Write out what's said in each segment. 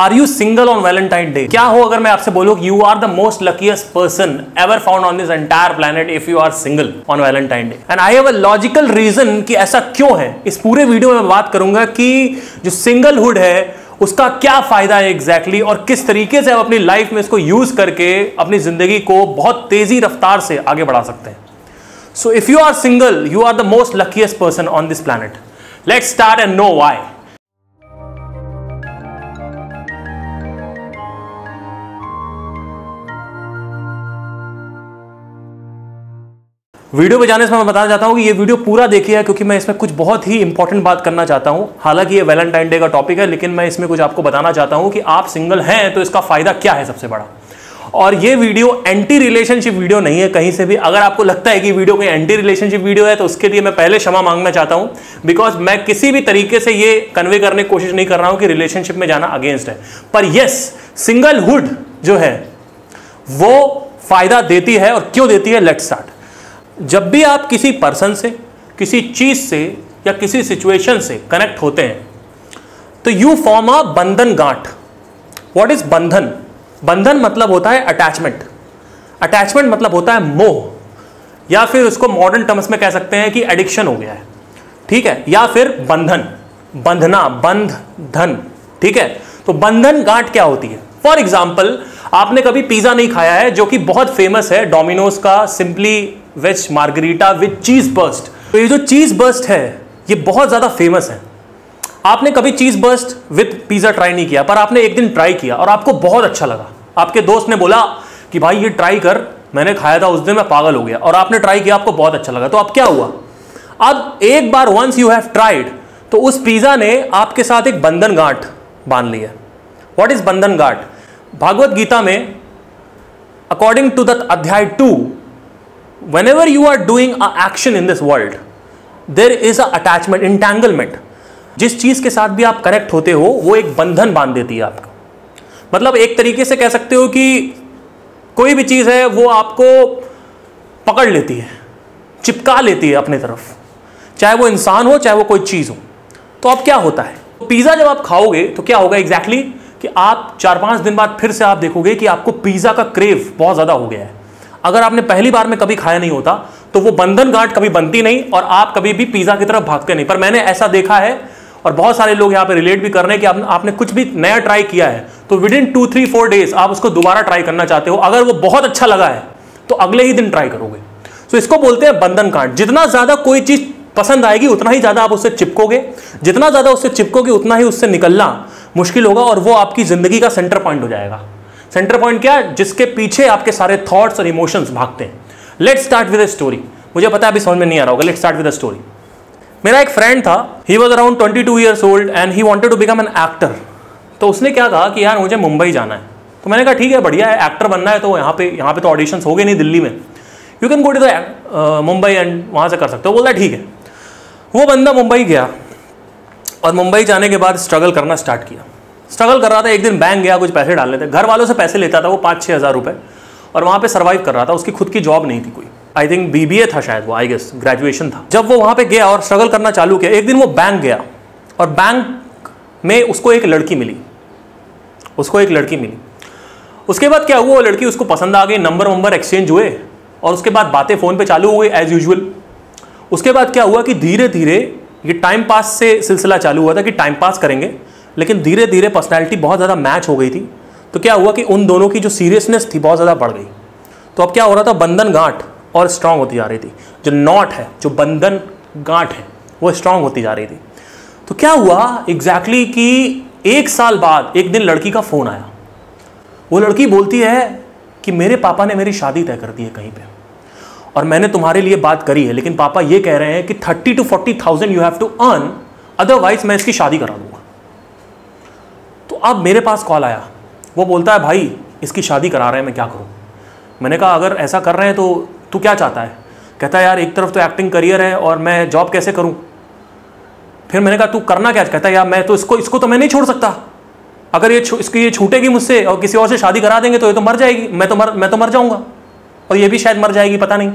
Are you single on Valentine day? क्या हो अगर मैं आपसे बोलूं you are the most luckiest person ever found on this entire planet if you are single on Valentine day? And I have a logical reason कि ऐसा क्यों है। इस पूरे वीडियो में बात करूंगा कि जो सिंगलहुड है उसका क्या फायदा है एग्जैक्टली और किस तरीके से आप अपनी लाइफ में इसको यूज करके अपनी जिंदगी को बहुत तेजी रफ्तार से आगे बढ़ा सकते हैं। So if you are single you are the most luckiest person on this planet. Let's start and know why. Video पे जाने से मैं बताना चाहता हूं कि ये वीडियो पूरा देखिए है क्योंकि मैं इसमें कुछ बहुत ही इंपॉर्टेंट बात करना चाहता हूं। हालांकि ये वैलेंटाइन डे का टॉपिक है लेकिन मैं इसमें कुछ आपको बताना चाहता हूं कि आप सिंगल हैं तो इसका फायदा क्या है सबसे बड़ा। और ये वीडियो एंटी रिलेशनशिप वीडियो नहीं है कहीं से भी। अगर आपको लगता है कि वीडियो कोई एंटी रिलेशनशिप वीडियो है तो उसके लिए मैं पहले क्षमा मांगना चाहता हूं, बिकॉज मैं किसी भी तरीके से ये कन्वे करने की कोशिश नहीं कर रहा हूं कि रिलेशनशिप में जाना अगेंस्ट है। पर यस, सिंगलहुड जो है वो फायदा देती है और क्यों देती है, लेट्स स्टार्ट। जब भी आप किसी पर्सन से, किसी चीज से या किसी सिचुएशन से कनेक्ट होते हैं तो यू फॉर्म अ बंधन गांठ। व्हाट इज बंधन? बंधन मतलब होता है अटैचमेंट। अटैचमेंट मतलब होता है मोह, या फिर उसको मॉडर्न टर्म्स में कह सकते हैं कि एडिक्शन हो गया है, ठीक है, या फिर बंधन, बंधना, बंधन, ठीक है। तो बंधन गांठ क्या होती है? फॉर एग्जाम्पल, आपने कभी पिज्जा नहीं खाया है जो कि बहुत फेमस है, डोमिनोज का simply veg margherita with cheese burst. तो ये जो चीज बर्स्ट है ये बहुत ज्यादा फेमस है। आपने कभी cheese burst with pizza try नहीं किया, पर आपने एक दिन ट्राई किया और आपको बहुत अच्छा लगा। आपके दोस्त ने बोला कि भाई ये ट्राई कर, मैंने खाया था उस दिन, मैं पागल हो गया, और आपने ट्राई किया, आपको बहुत अच्छा लगा। तो अब क्या हुआ? अब एक बार वंस यू हैव ट्राइड तो उस पिज्जा ने आपके साथ एक बंधन गांठ बांध ली है। व्हाट इज बंधन गांठ? भागवत गीता में अकॉर्डिंग टू द अध्याय 2, whenever you are doing a action in this world there is a attachment, entanglement। जिस चीज के साथ भी आप कनेक्ट होते हो वो एक बंधन बांध देती है आपका। मतलब एक तरीके से कह सकते हो कि कोई भी चीज है वो आपको पकड़ लेती है, चिपका लेती है अपने तरफ, चाहे वो इंसान हो चाहे वो कोई चीज हो। तो अब क्या होता है, पिज्जा जब आप खाओगे तो क्या होगा एग्जैक्टली कि आप 4-5 दिन बाद फिर से आप देखोगे कि आपको पिज्जा का क्रेव बहुत ज्यादा हो गया है। अगर आपने पहली बार में कभी खाया नहीं होता तो वो बंधन गांठ कभी बनती नहीं और आप कभी भी पिज्जा की तरफ भागते नहीं। पर मैंने ऐसा देखा है और बहुत सारे लोग यहाँ पे रिलेट भी कर रहे हैं कि आपने कुछ भी नया ट्राई किया है तो विद इन 2-3-4 डेज आप उसको दोबारा ट्राई करना चाहते हो। अगर वो बहुत अच्छा लगा है तो अगले ही दिन ट्राई करोगे। तो इसको बोलते हैं बंधन गांठ। जितना ज्यादा कोई चीज पसंद आएगी उतना ही ज्यादा आप उससे चिपकोगे, जितना ज्यादा उससे चिपकोगे उतना ही उससे निकलना मुश्किल होगा और वो आपकी जिंदगी का सेंटर पॉइंट हो जाएगा। सेंटर पॉइंट क्या? जिसके पीछे आपके सारे थॉट्स और इमोशंस भागते हैं। Let's start with a story. मुझे पता है अभी समझ में नहीं आ रहा होगा, let's start with a story. मेरा एक फ्रेंड था, he was around 22 years old and he wanted to become an actor. तो उसने क्या कहा कि यार मुझे मुंबई जाना है। तो मैंने कहा ठीक है, बढ़िया है, एक्टर बनना है तो यहाँ पे तो ऑडिशंस हो गए नहीं दिल्ली में, you can go to the Mumbai and वहाँ से कर सकते हो। बोला ठीक है। वो बंदा मुंबई गया और मुंबई जाने के बाद स्ट्रगल करना स्टार्ट किया। स्ट्रगल कर रहा था, एक दिन बैंक गया कुछ पैसे डालने थे, घर वालों से पैसे लेता था वो 5-6 हज़ार रुपये, और वहाँ पे सर्वाइव कर रहा था। उसकी खुद की जॉब नहीं थी कोई, आई थिंक BBA था शायद वो, आई गेस ग्रेजुएशन था। जब वो वहाँ पे गया और स्ट्रगल करना चालू किया, एक दिन वो बैंक गया और बैंक में उसको एक लड़की मिली। उसके बाद क्या हुआ, वो लड़की उसको पसंद आ गई, नंबर एक्सचेंज हुए और उसके बाद बातें फ़ोन पर चालू हो गई एज यूजुअल। उसके बाद क्या हुआ कि धीरे धीरे ये टाइम पास से सिलसिला चालू हुआ था कि टाइम पास करेंगे, लेकिन धीरे धीरे पर्सनैलिटी बहुत ज़्यादा मैच हो गई थी। तो क्या हुआ कि उन दोनों की जो सीरियसनेस थी बहुत ज़्यादा बढ़ गई। तो अब क्या हो रहा था, बंधन गांठ और स्ट्रांग होती जा रही थी। जो नॉट है, जो बंधन गांठ है, वो स्ट्रांग होती जा रही थी। तो क्या हुआ एग्जैक्टली कि 1 साल बाद एक दिन लड़की का फ़ोन आया। वो लड़की बोलती है कि मेरे पापा ने मेरी शादी तय कर दी है कहीं पर, और मैंने तुम्हारे लिए बात करी है, लेकिन पापा ये कह रहे हैं कि 30,000 to 40,000 you have to earn, otherwise मैं इसकी शादी करा दूंगा। तो अब मेरे पास कॉल आया, वो बोलता है भाई इसकी शादी करा रहे हैं, मैं क्या करूं? मैंने कहा अगर ऐसा कर रहे हैं तो तू क्या चाहता है? कहता है यार एक तरफ तो एक्टिंग करियर है और मैं जॉब कैसे करूं? फिर मैंने कहा तू करना क्या? कहता है यार मैं तो इसको तो मैं नहीं छोड़ सकता। अगर ये छूटेगी मुझसे और किसी और से शादी करा देंगे तो ये तो मर जाएगी, मैं तो मर जाऊंगा, और ये भी शायद मर जाएगी, पता नहीं,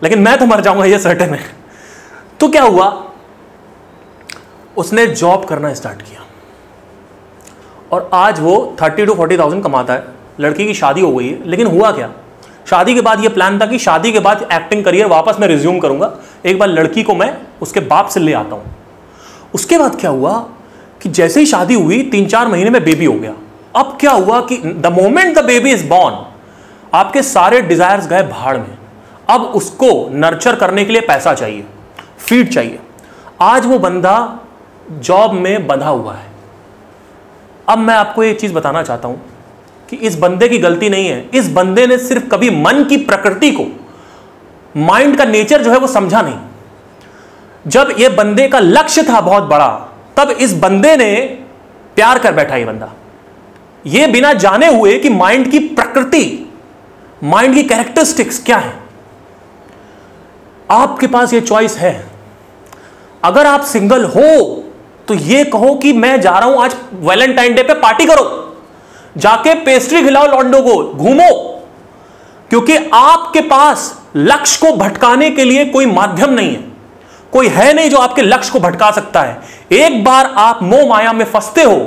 लेकिन मैं तो मर जाऊंगा, ये सर्टेन है। तो क्या हुआ, उसने जॉब करना स्टार्ट किया और आज वो 30 to 40,000 कमाता है। लड़की की शादी हो गई है, लेकिन हुआ क्या, शादी के बाद ये प्लान था कि शादी के बाद एक्टिंग करियर वापस मैं रिज्यूम करूंगा, एक बार लड़की को मैं उसके बाप से ले आता हूं। उसके बाद क्या हुआ कि जैसे ही शादी हुई 3-4 महीने में बेबी हो गया। अब क्या हुआ कि the moment the baby is born, आपके सारे डिजायर्स गए भाड़ में। अब उसको नर्चर करने के लिए पैसा चाहिए, फीड चाहिए। आज वो बंदा जॉब में बंधा हुआ है। अब मैं आपको एक चीज बताना चाहता हूं कि इस बंदे की गलती नहीं है, इस बंदे ने सिर्फ कभी मन की प्रकृति को, माइंड का नेचर जो है वो समझा नहीं। जब ये बंदे का लक्ष्य था बहुत बड़ा, तब इस बंदे ने प्यार कर बैठा। ये बंदा ये बिना जाने हुए कि माइंड की प्रकृति, माइंड की कैरेक्टरिस्टिक्स क्या है। आपके पास ये चॉइस है। अगर आप सिंगल हो तो ये कहो कि मैं जा रहा हूं आज वैलेंटाइन डे पे पार्टी करो, जाके पेस्ट्री खिलाओ लॉन्डो को, घूमो, क्योंकि आपके पास लक्ष्य को भटकाने के लिए कोई माध्यम नहीं है, कोई है नहीं जो आपके लक्ष्य को भटका सकता है। एक बार आप मोह माया में फंसते हो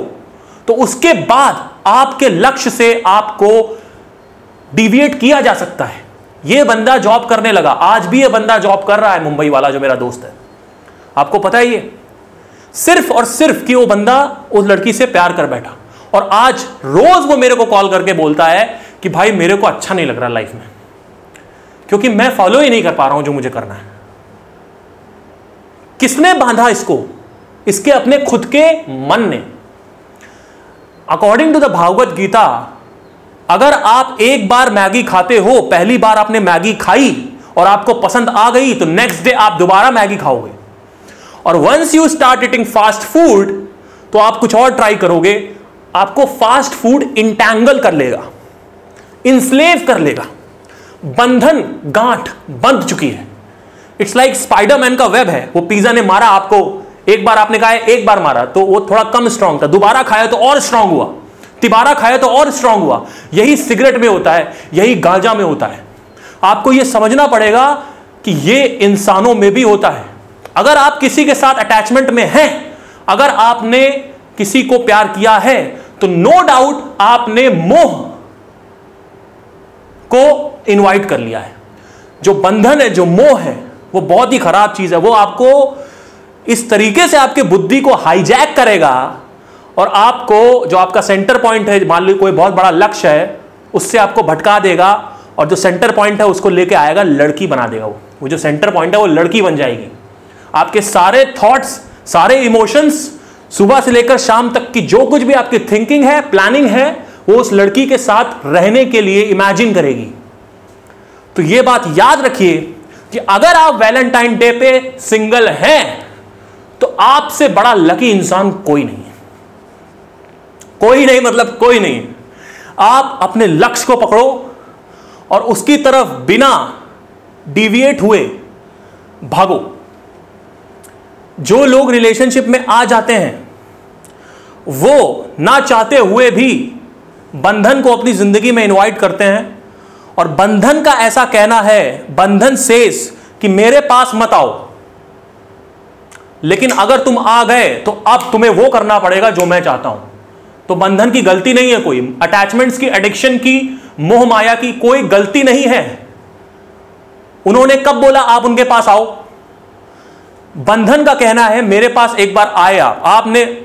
तो उसके बाद आपके लक्ष्य से आपको डिविएट किया जा सकता है। यह बंदा जॉब करने लगा, आज भी यह बंदा जॉब कर रहा है, मुंबई वाला जो मेरा दोस्त है, आपको पता है ये, सिर्फ और सिर्फ कि वो बंदा उस लड़की से प्यार कर बैठा। और आज रोज वो मेरे को कॉल करके बोलता है कि भाई मेरे को अच्छा नहीं लग रहा लाइफ में, क्योंकि मैं फॉलो ही नहीं कर पा रहा हूं जो मुझे करना है। किसने बांधा इसको? इसके अपने खुद के मन ने। According to the Bhagavad Gita, अगर आप एक बार मैगी खाते हो, पहली बार आपने मैगी खाई और आपको पसंद आ गई, तो नेक्स्ट डे आप दोबारा मैगी खाओगे। और once you start eating fast food, तो आप कुछ और ट्राई करोगे, आपको फास्ट फूड इंटैंगल कर लेगा, इंस्लेव कर लेगा। बंधन, गांठ बंध चुकी है। इट्स लाइक स्पाइडरमैन का वेब है। वो पिज्जा ने मारा आपको, एक बार आपने खाया, एक बार मारा तो वो थोड़ा कम स्ट्रांग था, दोबारा खाया तो और स्ट्रांग हुआ, तिबारा खाया तो और स्ट्रांग हुआ। यही सिगरेट में होता है, यही गांजा में होता है। आपको यह समझना पड़ेगा कि यह इंसानों में भी होता है। अगर आप किसी के साथ अटैचमेंट में हैं, अगर आपने किसी को प्यार किया है, तो नो डाउट आपने मोह को इनवाइट कर लिया है। जो बंधन है, जो मोह है, वो बहुत ही खराब चीज है। वो आपको इस तरीके से आपके बुद्धि को हाईजैक करेगा और आपको, जो आपका सेंटर पॉइंट है, मान लो कोई बहुत बड़ा लक्ष्य है, उससे आपको भटका देगा। और जो सेंटर पॉइंट है उसको लेके आएगा, लड़की बना देगा। वो जो सेंटर पॉइंट है वो लड़की बन जाएगी। आपके सारे थॉट्स, सारे इमोशंस, सुबह से लेकर शाम तक की जो कुछ भी आपकी थिंकिंग है, प्लानिंग है, वो उस लड़की के साथ रहने के लिए इमेजिन करेगी। तो ये बात याद रखिए कि अगर आप वैलेंटाइन डे पे सिंगल हैं, तो आपसे बड़ा लकी इंसान कोई नहीं है। कोई नहीं, मतलब कोई नहीं। आप अपने लक्ष्य को पकड़ो और उसकी तरफ बिना डिविएट हुए भागो। जो लोग रिलेशनशिप में आ जाते हैं, वो ना चाहते हुए भी बंधन को अपनी जिंदगी में इनवाइट करते हैं। और बंधन का ऐसा कहना है, बंधन सेज कि मेरे पास मत आओ, लेकिन अगर तुम आ गए तो अब तुम्हें वो करना पड़ेगा जो मैं चाहता हूं। तो बंधन की गलती नहीं है कोई, अटैचमेंट्स की, एडिक्शन की, मोह माया की कोई गलती नहीं है। उन्होंने कब बोला आप उनके पास आओ? बंधन का कहना है मेरे पास एक बार आए आप,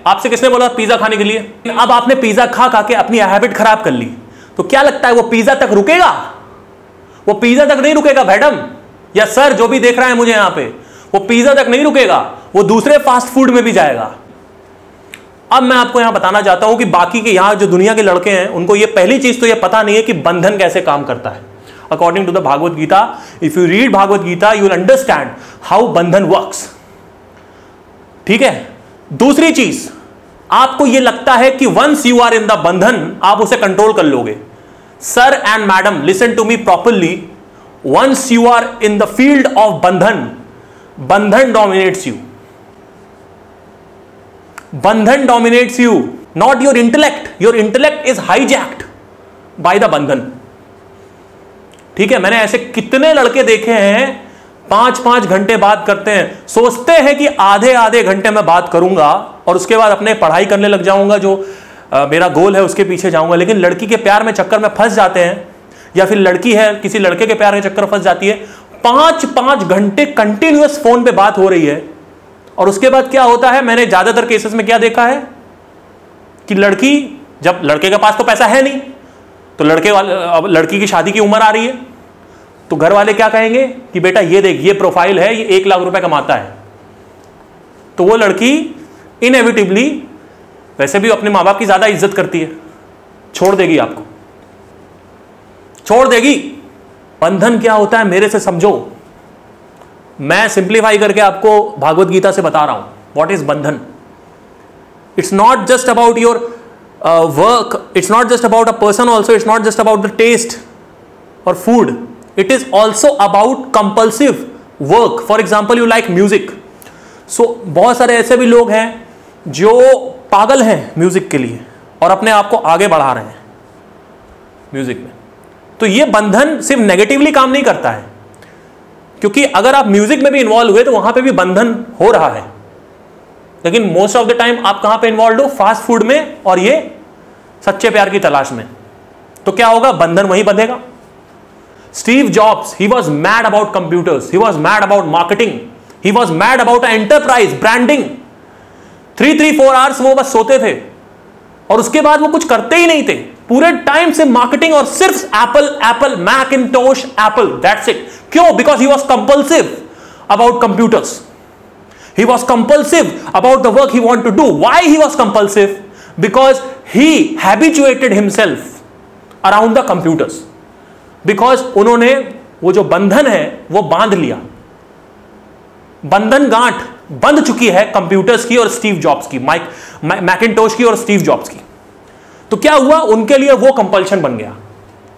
आपसे किसने बोला पिज्जा खाने के लिए? अब आपने पिज्जा खा खा के अपनी हैबिट खराब कर ली, तो क्या लगता है वो पिज्जा तक रुकेगा? वो पिज्जा तक नहीं रुकेगा मैडम या सर, जो भी देख रहा है मुझे यहां पे, वो पिज्जा तक नहीं रुकेगा, वो दूसरे फास्ट फूड में भी जाएगा। अब मैं आपको यहां बताना चाहता हूं कि बाकी के यहां जो दुनिया के लड़के हैं, उनको ये पहली चीज तो ये पता नहीं है कि बंधन कैसे काम करता है। According to the Bhagavad Gita, if you read Bhagavad Gita, you will understand how bandhan works. ठीक है। दूसरी चीज, आपको यह लगता है कि once you are in the bandhan, आप उसे कंट्रोल कर लोगे। Sir and madam, listen to me properly. Once you are in the field of bandhan, bandhan dominates you. Bandhan dominates you, not your intellect. Your intellect is hijacked by the बंधन। ठीक है। मैंने ऐसे कितने लड़के देखे हैं, 5-5 घंटे बात करते हैं, सोचते हैं कि आधे आधे घंटे में बात करूंगा और उसके बाद अपने पढ़ाई करने लग जाऊंगा, जो मेरा गोल है उसके पीछे जाऊंगा, लेकिन लड़की के प्यार में चक्कर में फंस जाते हैं, या फिर लड़की है किसी लड़के के प्यार के चक्कर में फंस जाती है, 5-5 घंटे कंटिन्यूअस फोन पे बात हो रही है, और उसके बाद क्या होता है, मैंने ज्यादातर केसेस में क्या देखा है कि लड़की, जब लड़के के पास तो पैसा है नहीं, तो अब लड़की की शादी की उम्र आ रही है, तो घर वाले क्या कहेंगे कि बेटा ये देख, ये प्रोफाइल है, ये 1 लाख रुपए कमाता है, तो वो लड़की इनएविटेबली, वैसे भी अपने माँ बाप की ज्यादा इज्जत करती है, छोड़ देगी, आपको छोड़ देगी। बंधन क्या होता है मेरे से समझो, मैं सिंप्लीफाई करके आपको भागवत गीता से बता रहा हूं व्हाट इज बंधन। It's not just about your work, it's not just about a person also, it's not just about the taste और food, it is also about compulsive work. For example you like music, so बहुत सारे ऐसे भी लोग हैं जो पागल हैं म्यूजिक के लिए और अपने आप को आगे बढ़ा रहे हैं म्यूजिक में। तो ये बंधन सिर्फ नेगेटिवली काम नहीं करता है, क्योंकि अगर आप म्यूजिक में भी इन्वॉल्व हुए तो वहां पे भी बंधन हो रहा है, लेकिन मोस्ट ऑफ द टाइम आप कहां पे इन्वॉल्व हो, फास्ट फूड में और ये सच्चे प्यार की तलाश में, तो क्या होगा, बंधन वहीं बंधेगा। Steve Jobs, he was mad about computers, he was mad about marketing, he was mad about enterprise branding. 3-4 hours वो बस सोते थे और उसके बाद वो कुछ करते ही नहीं थे, पूरे टाइम से मार्केटिंग और सिर्फ Apple, Macintosh, Apple, that's it. क्यों? Because he was compulsive about computers, he was compulsive about the work he wanted to do. Why he was compulsive? Because he habituated himself around the computers, because उन्होंने वो जो बंधन है वो बांध लिया, बंधन गांठ बंध चुकी है कंप्यूटर्स की और स्टीव जॉब्स की, मैकिंटोश की और स्टीव जॉब्स की। तो क्या हुआ, उनके लिए वो कंपल्शन बन गया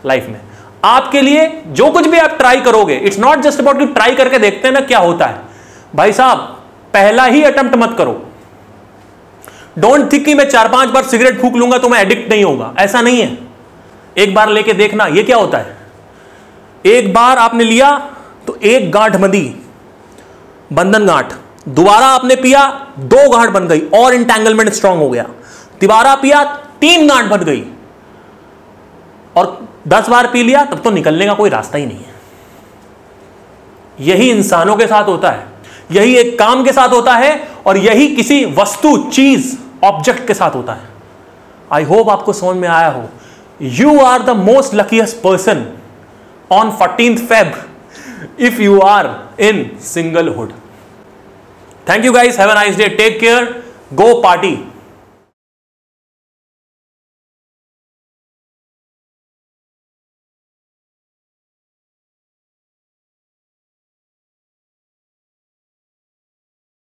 लाइफ में। आपके लिए जो कुछ भी आप ट्राई करोगे, इट्स नॉट जस्ट अबाउट कि ट्राई करके देखते हैं ना क्या होता है। भाई साहब, पहला ही अटेम्प्ट मत करो। डोंट थिंक कि मैं 4-5 बार सिगरेट फूंक लूंगा तो मैं एडिक्ट नहीं होगा, ऐसा नहीं है। एक बार लेके देखना ये क्या होता है। एक बार आपने लिया तो एक गांठ बंधी, बंधन गांठ, दोबारा आपने पिया 2 गांठ बन गई और इंटैंगलमेंट स्ट्रांग हो गया, दोबारा पिया 3 गांठ बन गई, और 10 बार पी लिया तब तो निकलने का कोई रास्ता ही नहीं है। यही इंसानों के साथ होता है, यही एक काम के साथ होता है, और यही किसी वस्तु, चीज, ऑब्जेक्ट के साथ होता है। आई होप आपको समझ में आया हो। You are the most luckiest person on 14th Feb if you are in singlehood. Thank you guys, have a nice day, take care, go party.